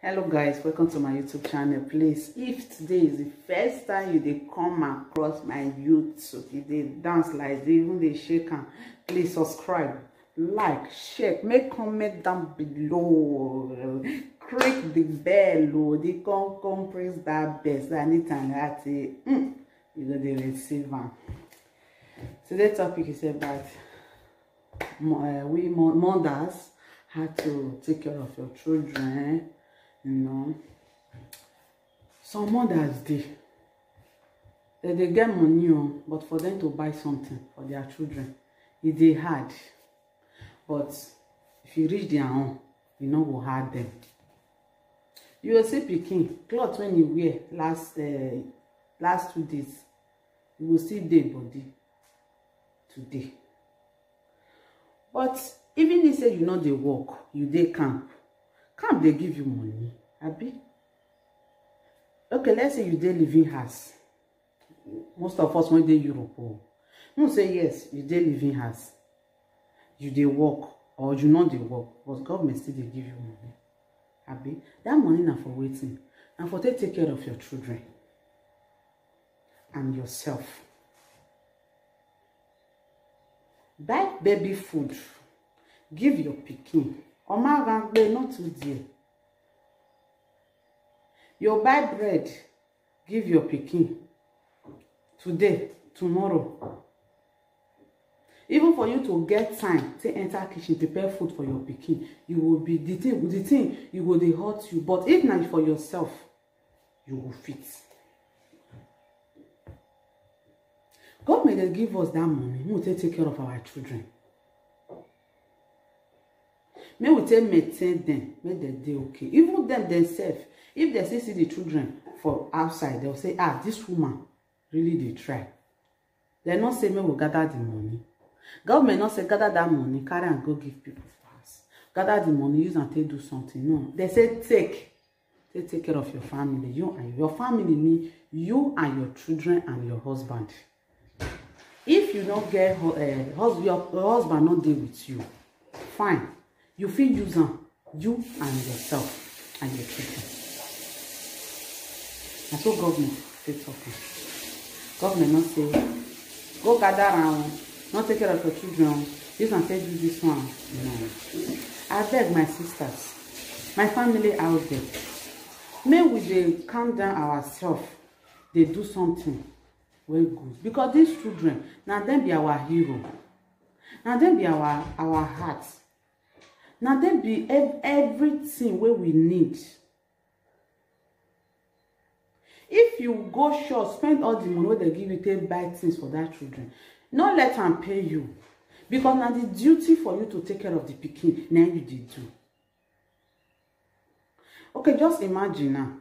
Hello guys, welcome to my YouTube channel. Please, if today is the first time you dey come across my YouTube, you dey dance like this, even dey shake am, please subscribe, like, share, make comment down below, click the bell, they come press that bell so anytime that you go dey receive am. Today's topic is about we mothers how to take care of your children. You know, some mothers they get money, but for them to buy something for their children, it dey hard. But if you reach their own, you know go hard them. You will see pikin cloth when you wear last 2 days, you will see dey body today. But even if say you know they work, you dey camp they give you money, abi? Okay, let's say you dey living house. Most of us when dey Europe, you say yes, you dey living house, you dey work, or you know dey work, but government still dey give you money, abi? That money na for waiting, and for take care of your children and yourself. Buy baby food, give your pikin. Oma gangbe not too dear. You buy bread, give your pikin. Today, tomorrow. Even for you to get time to enter kitchen, prepare food for your pikin, you will be the thing you will dey hurt you. But if not for yourself, you will fit. Government dey give us that money. We will take care of our children. May we take maintain them, make them dey okay. Even them themselves, if they see the children for outside, they'll say, this woman really dey try. They not say, may we gather the money. Government not say, gather that money, carry and go give people for us. Gather the money, use and take do something. No, they say, take care of your family. You and your family mean you and your children and your husband. If you don't get your husband not deal with you, fine. You feel use them, you and yourself and your children. That's what government say talking. Government not say, go gather around, not take care of your children. Use and take do this one. No. I beg my sisters, my family out there, may we dey calm down ourselves. They do something very good. Because these children, now them be our hero. Now them be our hearts. Now them be everything where we need. If you go short, spend all the money they give you to buy things for that children, not let them pay you. Because now the duty for you to take care of the pikin, now you did do. Okay, just imagine now.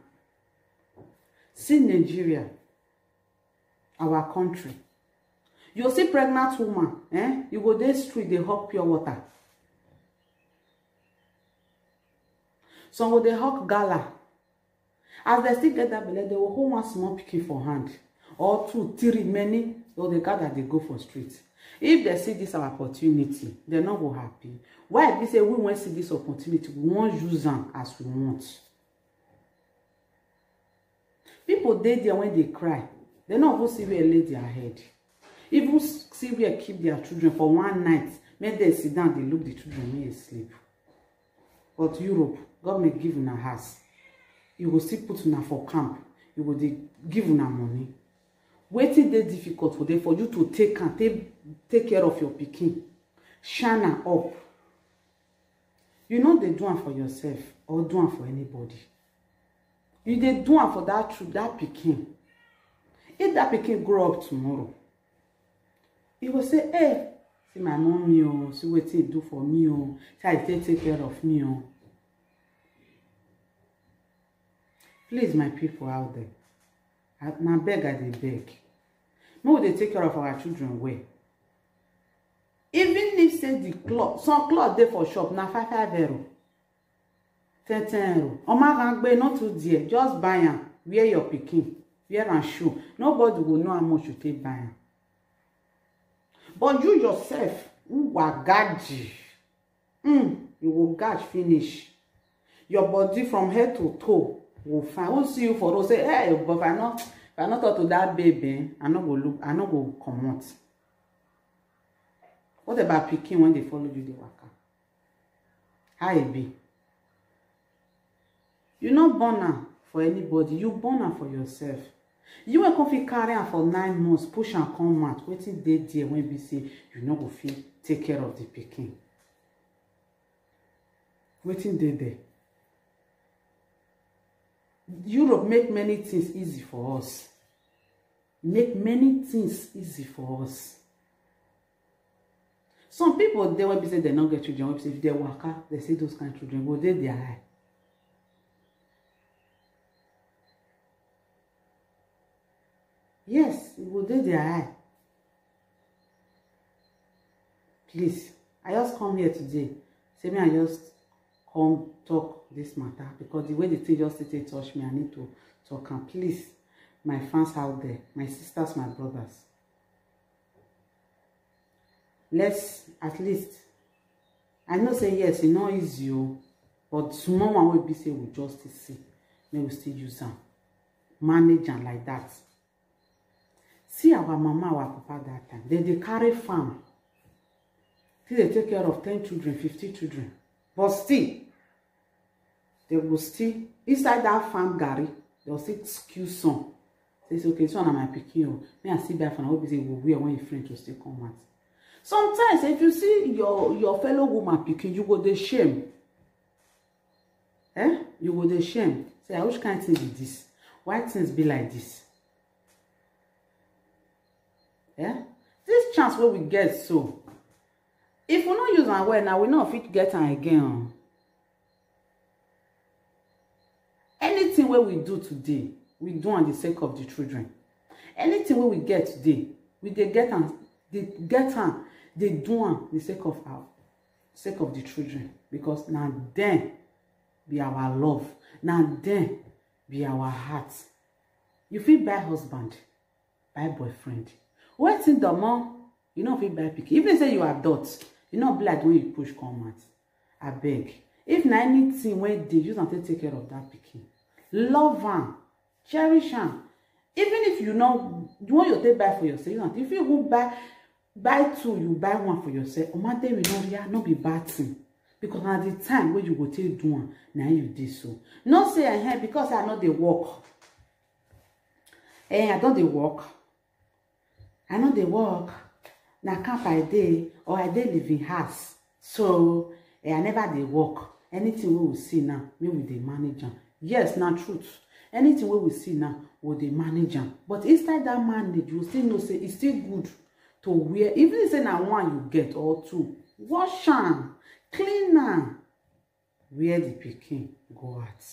See Nigeria, our country. You see pregnant woman, you go down street, they hawk pure water. Some will they hawk gala. As they still get that belly, they will hold one small pikin for hand. Or 2, 3, many, so they gather, they go for street. If they see this opportunity, they're not go happy. Why? They say we want to see this opportunity, we want to use them as we want. People they there when they cry, they not go see where lay their head. Even see where keep their children for one night. Make them sit down, they look the children may sleep. But Europe, government give una house. You will still put una for camp. You will give una money. Waiting they difficult for them for you to take care of your pikin. Shine up. You know they do it for yourself or do it for anybody. You they do it for that pikin. If that pikin grow up tomorrow, he will say, hey, see my mommy, see what they do for me, see how they take care of me. Please, my people out there, now beg, I beg. No, they take care of our children well. Even if say the cloth, some cloth there for shop, now 5 euro, 10 euro. Oma gangbe not too dear, just buy am, wear your pikin, wear and shoe. Nobody will know how much you take buy am. But you yourself, who are gadgy, you will gauge finish. your body from head to toe will fine. Who see you for road say, hey, but if I not talk to that baby, I no go look, I no go comot. What about pikin when they follow you, they waka? How it be? You not born am for anybody, you born am for yourself. You will come fit carry am for 9 months, push and come out, waiting day there when be say you no go fit take care of the pikin. Waiting day there. Europe make many things easy for us. Make many things easy for us. Some people, they will be say they don't get children. If they work out, they say those kind of children go there, they are. Yes, it will there, they are. Please, I just come here today. Say me, I just come talk this matter because the way the thing just touch me, I need to talk. And please, my fans out there, my sisters, my brothers, let's at least, I know say yes, it's not easy, but small one will be say we just see, may we still use them, manage them like that. See our mama, our papa that time, they carry farm, till they take care of 10 children, 50 children, but still, they will still, inside that farm Gary, they will still skew some. Say, okay, so I'm my pikin, me I see back from I hope say we wear when your friend to still come out. Sometimes if you see your fellow woman pikin, you go the shame. You go the shame. Say, which kind of thing be this? Why things be like this? This chance where we get so. If we not use am well now, we not fit get am again. Anything where we do today, we do on the sake of the children. Anything where we get today, we they get am, they do on the sake of the children. Because now then be our love. Now then be our heart. You feel buy husband, buy boyfriend. What in the mom? You know feel buy pikin. Even say you adult, you know blood when you push come out. I beg. If na anything when they use and take care of that pikin, love am, cherish am. Even if you know you want you take buy for yourself, if you go buy two, you buy one for yourself. O matter we know not be bad thing. Because at the time when you go take do one, now you did so. Not say because I know they work. I don't they work. I know they work. Now camp I day or I day live in house. So I never they work. Anything we will see now, me with the manager. Yes, not truth. Anything we will see now, with the manager. But inside that mandate, you still know say it's still good to wear. Even if say now one you get or two, wash am, clean am, wear the pikin, go out.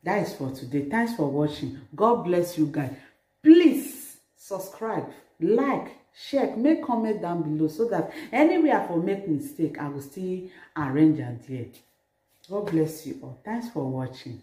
That is for today. Thanks for watching. God bless you guys. Please subscribe, like, share, make comment down below so that anywhere I make mistake, I will still arrange and there. God bless you all. Thanks for watching.